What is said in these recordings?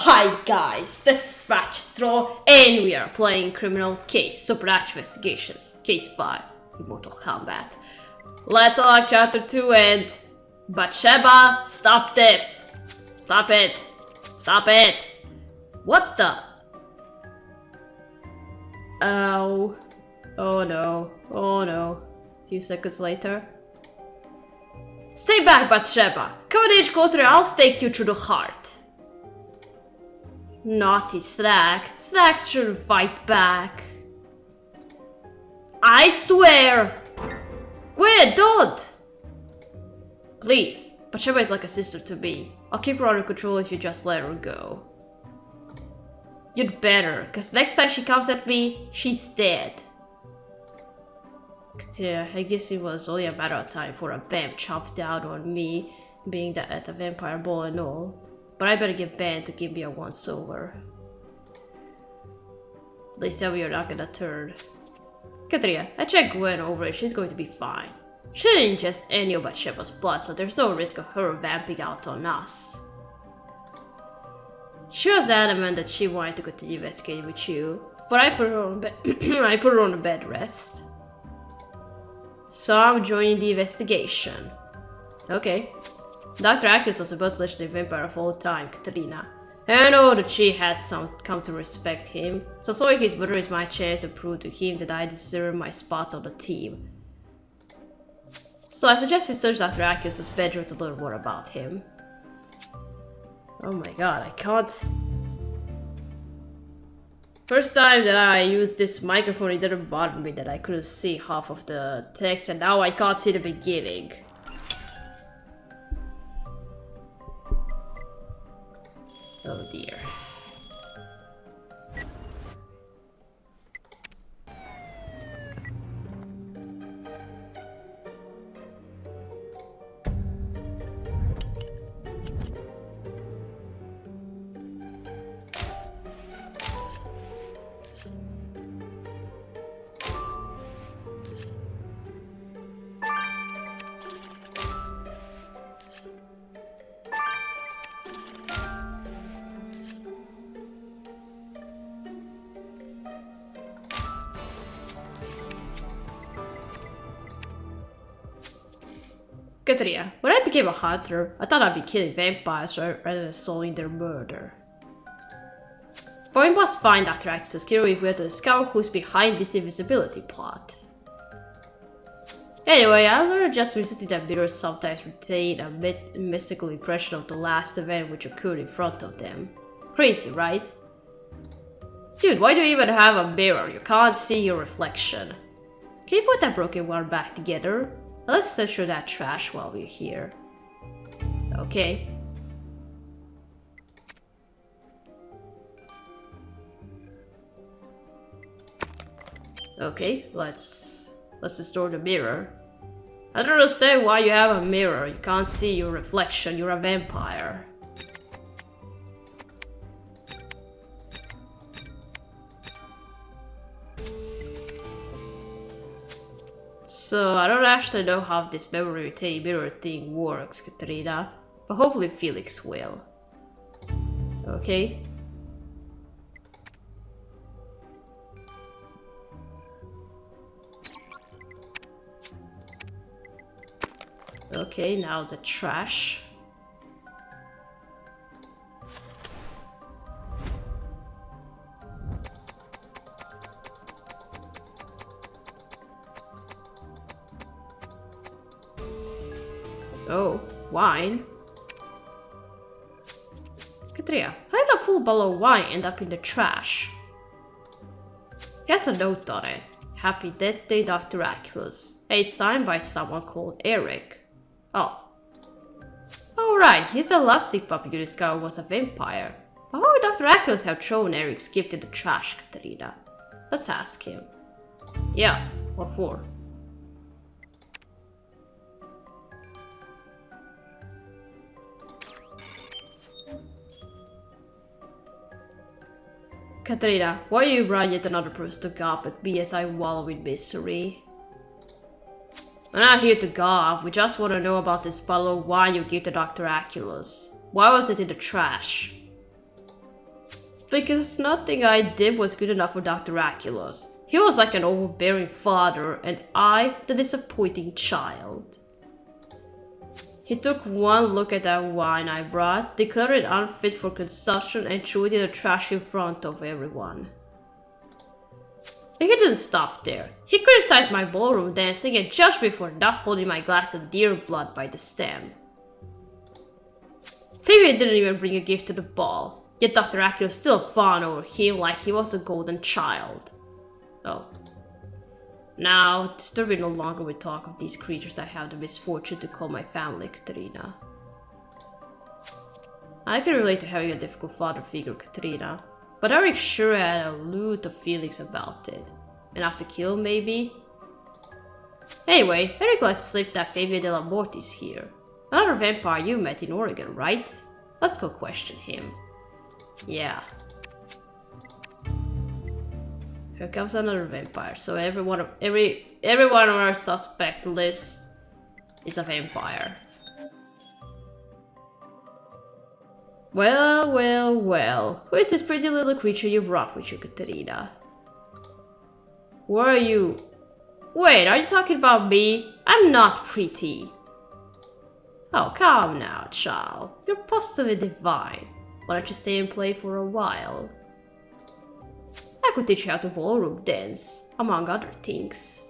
Hi guys, this is Ratchet and we are playing Criminal Case Supernatural Investigations, Case 5, Immortal Combat. Let's unlock Chapter 2 and... Bathsheba, stop this! Stop it! Stop it! What the? Oh. Oh no. Oh no. A few seconds later. Stay back, Bathsheba! Come an inch closer and I'll stake you through the heart. Naughty Slack. Slack shouldn't fight back. I swear! Gwen, don't! Please. Bathsheba is like a sister to me. I'll keep her under control if you just let her go. You'd better, cause next time she comes at me, she's dead. Yeah, I guess it was only a matter of time for a vamp chopped down on me, being that at the vampire ball and all. But I better get Ben to give me a once-over. They said we are not gonna turn. Katria, I checked Gwen over and she's going to be fine. She didn't ingest any of Bathsheba's blood, so there's no risk of her vamping out on us. She was adamant that she wanted to continue investigating with you, but I put her on I put her on a bed rest. So I'm joining the investigation. Okay. Dr. Actis was a legendary vampire of all time, Katrina. And I know that she has come to respect him, so solving his murder is my chance to prove to him that I deserve my spot on the team. So I suggest we search Dr. Actis' bedroom to learn more about him. Oh my god, I can't... First time that I used this microphone, it didn't bother me that I couldn't see half of the text, and now I can't see the beginning. Oh dear. Katria, when I became a hunter, I thought I'd be killing vampires rather than solving their murder. But we must find Dr. Actis' killer if we have to discover who's behind this invisibility plot. Anyway, I learned just recently that mirrors sometimes retain a mystical impression of the last event which occurred in front of them. Crazy, right? Dude, why do you even have a mirror? You can't see your reflection. Can you put that broken one back together? Let's search through that trash while we're here. Okay. Okay, let's restore the mirror. I don't understand why you have a mirror. You can't see your reflection. You're a vampire. So, I don't actually know how this memory retaining mirror thing works, Katrina, but hopefully Felix will. Okay. Okay, now the trash. Oh, wine? Katria, how did a full bottle of wine end up in the trash? He has a note on it. Happy Death Day, Dr. Actis. And it's signed by someone called Eric. Oh. Alright, he's the last sick puppy you discovered was a vampire. But how would Dr. Actis have thrown Eric's gift in the trash, Katrina? Let's ask him. Yeah, what for? Katrina, why you brought yet another person to gawp at me as I wallow in misery? I'm not here to gawp, we just want to know about this bottle of wine you gave to Dr. Actis. Why was it in the trash? Because nothing I did was good enough for Dr. Aculus. He was like an overbearing father, and I, the disappointing child. He took one look at that wine I brought, declared it unfit for consumption, and threw it in the trash in front of everyone. He didn't stop there. He criticized my ballroom dancing and judged me for not holding my glass of deer blood by the stem. Phoebe didn't even bring a gift to the ball, yet Dr. Aculus still fawned over him like he was a golden child. Oh. Now, disturbing no longer with talk of these creatures I have the misfortune to call my family, Katerina. I can relate to having a difficult father figure, Katerina, but Eric sure had a lot of feelings about it. Enough to kill, maybe? Anyway, Eric let slip that Fabio de la Morti's here. Another vampire you met in Oregon, right? Let's go question him. Yeah. Here comes another vampire. So every one on our suspect list is a vampire. Well, well, well. Who is this pretty little creature you brought with you, Katerina? Where are you? Wait, are you talking about me? I'm not pretty. Oh, come now, child. You're positively divine. Why don't you stay and play for a while? I could teach you how to ballroom dance, among other things.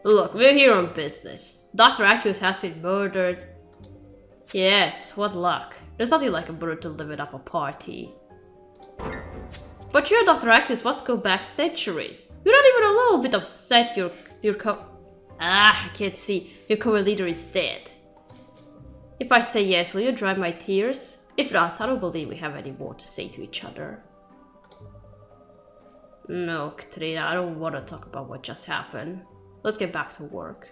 Look, we're here on business. Dr. Aculus has been murdered. Yes, what luck. There's nothing like a brute to liven up a party. But you and Dr. Aculus must go back centuries. You're not even a little bit upset I can't see. Your co-leader is dead. If I say yes, will you dry my tears? If not, I don't believe we have any more to say to each other. No, Katrina, I don't want to talk about what just happened. Let's get back to work.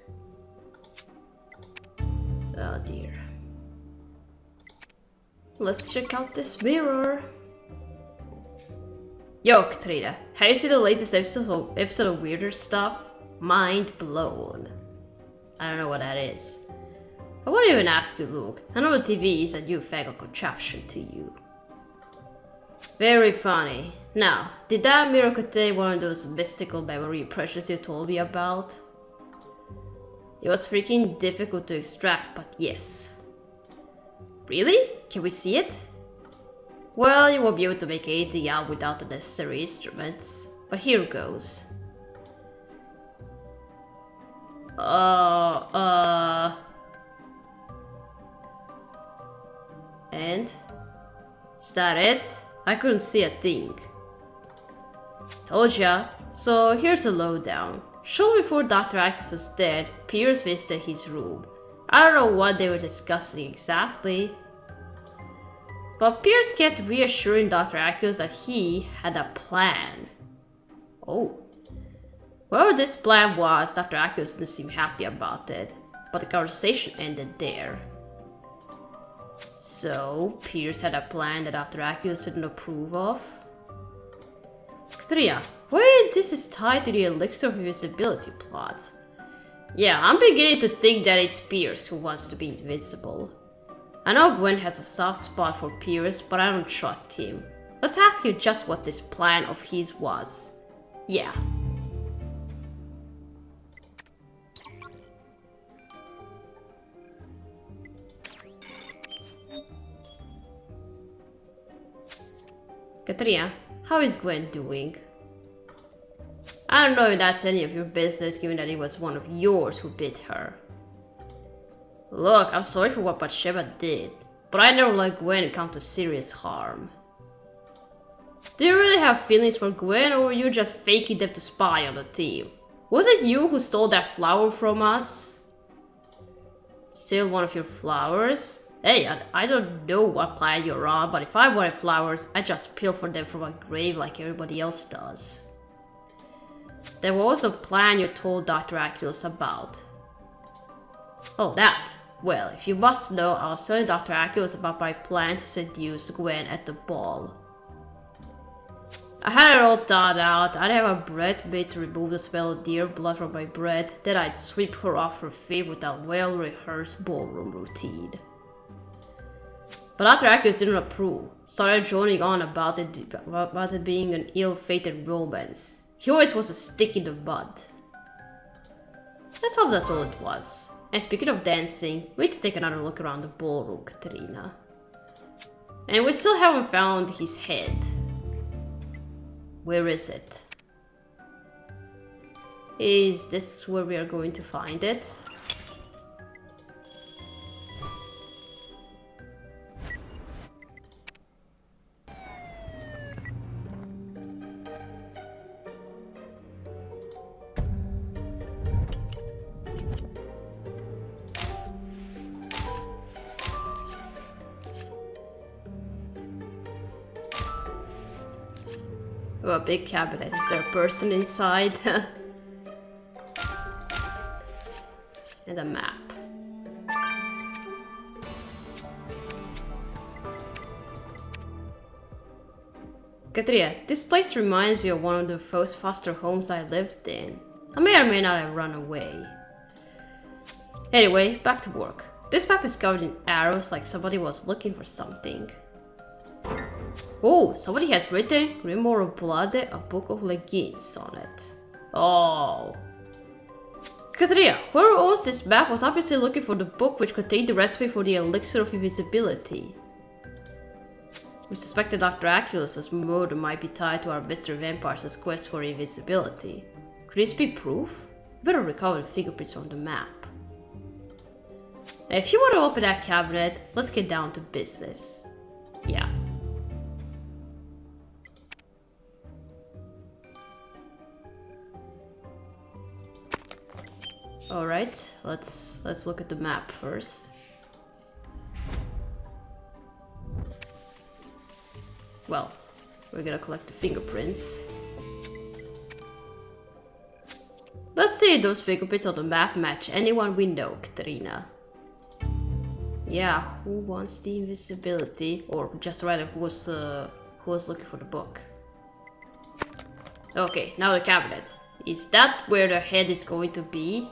Oh dear. Let's check out this mirror. Yo, Katrina, have you seen the latest episode of Weirder Stuff? Mind blown. I don't know what that is. I won't even ask you, Luke. I know the TV is a newfangled contraption to you. Very funny. Now, did that mirror contain one of those mystical memory impressions you told me about? It was freaking difficult to extract, but yes. Really? Can we see it? Well, you won't be able to make anything out without the necessary instruments. But here goes. And? Is that it? I couldn't see a thing. Told ya. So here's a lowdown. Shortly before Dr. Aculus was dead, Pierce visited his room. I don't know what they were discussing exactly, but Pierce kept reassuring Dr. Aculus that he had a plan. Oh. Whatever this plan was, Dr. Aculus didn't seem happy about it, but the conversation ended there. So, Pierce had a plan that Dr. Aculus didn't approve of? Katrina, why this is tied to the elixir of invisibility plot? Yeah, I'm beginning to think that it's Pierce who wants to be invincible. I know Gwen has a soft spot for Pierce, but I don't trust him. Let's ask you just what this plan of his was. Yeah. Katrina, how is Gwen doing? I don't know if that's any of your business, given that it was one of yours who bit her. Look, I'm sorry for what Bathsheba did, but I never let Gwen come to serious harm. Do you really have feelings for Gwen, or were you just faking them to spy on the team? Was it you who stole that flower from us? Still one of your flowers? Hey, I don't know what planet you're on, but if I wanted flowers, I'd just pilfer them from my grave like everybody else does. There was a plan you told Dr. Aculus about. Oh, that. Well, if you must know, I was telling Dr. Aculus about my plan to seduce Gwen at the ball. I had it all thought out. I'd have a bread made to remove the smell of deer blood from my bread, then I'd sweep her off her feet with a well-rehearsed ballroom routine. But Dr. Acus didn't approve, started droning on about it being an ill-fated romance. He always was a stick in the mud. Let's hope that's all it was. And speaking of dancing, we need to take another look around the ballroom, Katerina. And we still haven't found his head. Where is it? Is this where we are going to find it? Oh, a big cabinet. Is there a person inside? And a map. Katrina, this place reminds me of one of the first foster homes I lived in. I may or may not have run away. Anyway, back to work. This map is covered in arrows like somebody was looking for something. Oh, somebody has written Grimoire of Blood, a book of legends on it. Oh. Katrina, whoever owns this map was obviously looking for the book which contained the recipe for the elixir of invisibility. We suspected Dr. Aculus's murder might be tied to our Mr. Vampire's quest for invisibility. Could this be proof? Better recover the fingerprints on the map. Now, if you want to open that cabinet, let's get down to business. Yeah. Alright, let's look at the map first. Well, we're gonna collect the fingerprints. Let's see if those fingerprints on the map match anyone we know, Katerina. Yeah, who wants the invisibility? Or just rather, who was looking for the book? Okay, now the cabinet. Is that where the head is going to be?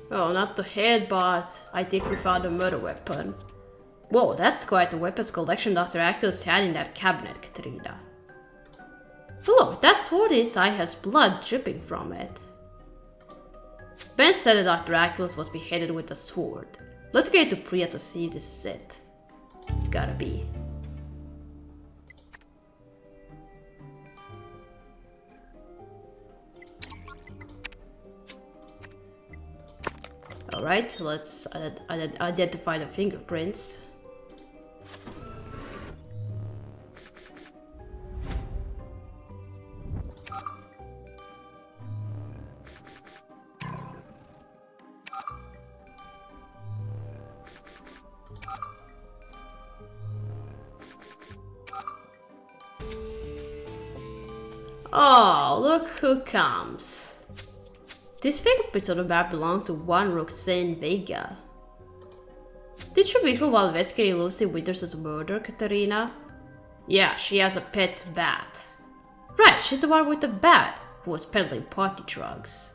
Oh, not the head, but I think we found a murder weapon. Whoa, that's quite a weapons collection Dr. Actos had in that cabinet, Katerina. Look, that sword inside has blood dripping from it. Ben said that Dr. Actos was beheaded with a sword. Let's get to Priya to see if this is it. It's gotta be. Alright, let's identify the fingerprints. Oh, look who comes. These fingerprints on the map belong to one Roxanne Vega. Did you meet her while investigating Lucy Winters' murder, Katerina? Yeah, she has a pet bat. Right, she's the one with the bat who was peddling party drugs.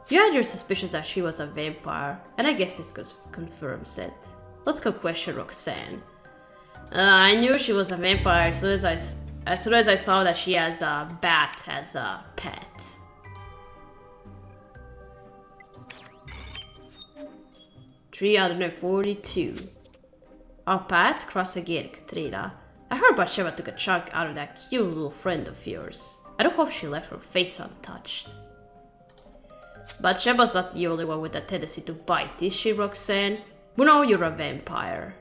You had your suspicions that she was a vampire, and I guess this confirms it. Let's go question Roxanne. I knew she was a vampire as soon as I saw that she has a bat as a pet. $342. Our paths cross again, Katrina. I heard Batsheva took a chunk out of that cute little friend of yours. I don't hope she left her face untouched. Batsheba's not the only one with a tendency to bite, is she, Roxanne? We know you're a vampire.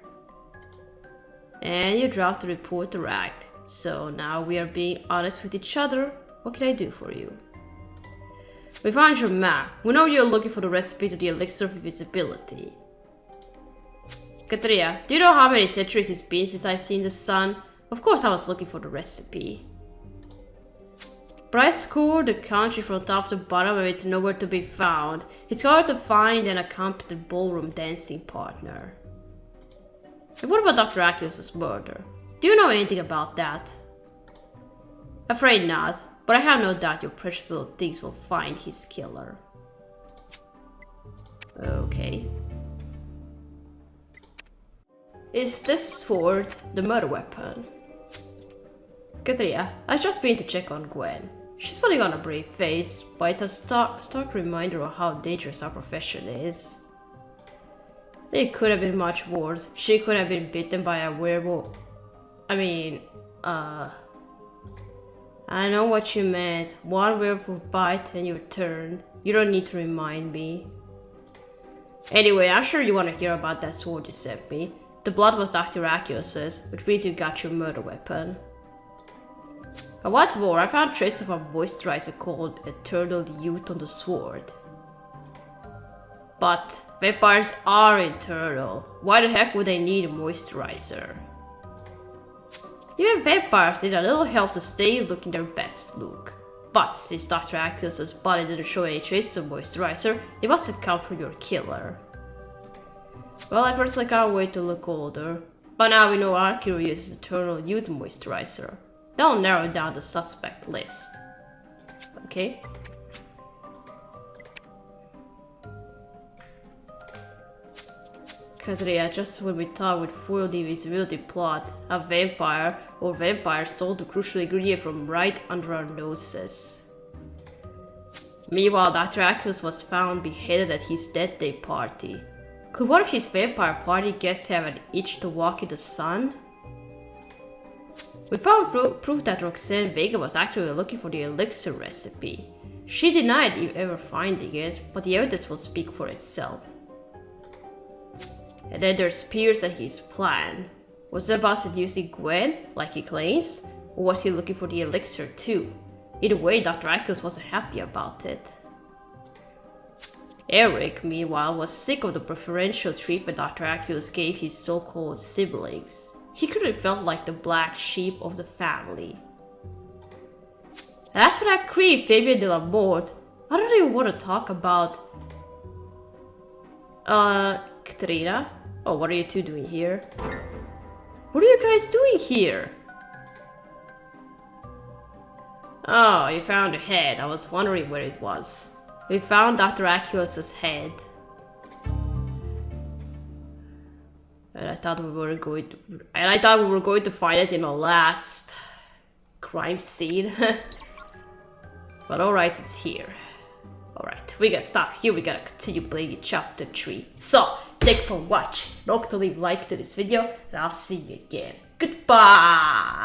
And you dropped the report to act. So now we are being honest with each other. What can I do for you? We found your map. We know you're looking for the recipe to the elixir of invisibility. Katria, do you know how many centuries it's been since I've seen the sun? Of course I was looking for the recipe. But I scoured the country from top to bottom and it's nowhere to be found. It's hard to find an competent ballroom dancing partner. And what about Dr. Aculus's murder? Do you know anything about that? Afraid not, but I have no doubt your precious little things will find his killer. Okay. Is this sword the murder weapon? Katria, I've just been to check on Gwen. She's putting on a brave face, but it's a stark reminder of how dangerous our profession is. It could have been much worse. She could have been bitten by a werewolf. I know what you meant. One werewolf bite and you're turned. You don't need to remind me. Anyway, I'm sure you want to hear about that sword you sent me. The blood was Dr. Aculus's, which means you got your murder weapon. And what's more, I found traces of a moisturizer called Eternal Youth on the sword. But vampires are eternal. Why the heck would they need a moisturizer? Even vampires need a little help to stay looking their best look. But since Dr. Aculus's body didn't show any traces of moisturizer, it must account for your killer. Well, I personally can't wait to look older. But now we know our killer uses Eternal Youth moisturizer. That'll narrow down the suspect list. Okay. Katria, just when we thought we'd foiled the invisibility plot, a vampire or vampires stole the crucial ingredient from right under our noses. Meanwhile, Dr. Aculus was found beheaded at his death day party. Could one of his vampire party guests have an itch to walk in the sun? We found proof that Roxanne Vega was actually looking for the elixir recipe. She denied ever finding it, but the evidence will speak for itself. And then there's Pierce and his plan. Was it about seducing Gwen, like he claims? Or was he looking for the elixir too? Either way, Dr. Aculus wasn't happy about it. Eric, meanwhile, was sick of the preferential treatment Dr. Aculus gave his so-called siblings. He could have felt like the black sheep of the family. As for that creep, Fabian de la Morte, I don't even want to talk about... Katrina? Oh, what are you two doing here? What are you guys doing here? Oh, you found a head. I was wondering where it was. We found Dr. Aculus's head. And I thought we were going to find it in the last crime scene. But alright, it's here. Alright, we gotta stop here. We gotta continue playing chapter 3. So, thank you for watching. Don't forget to leave a like to this video, and I'll see you again. Goodbye!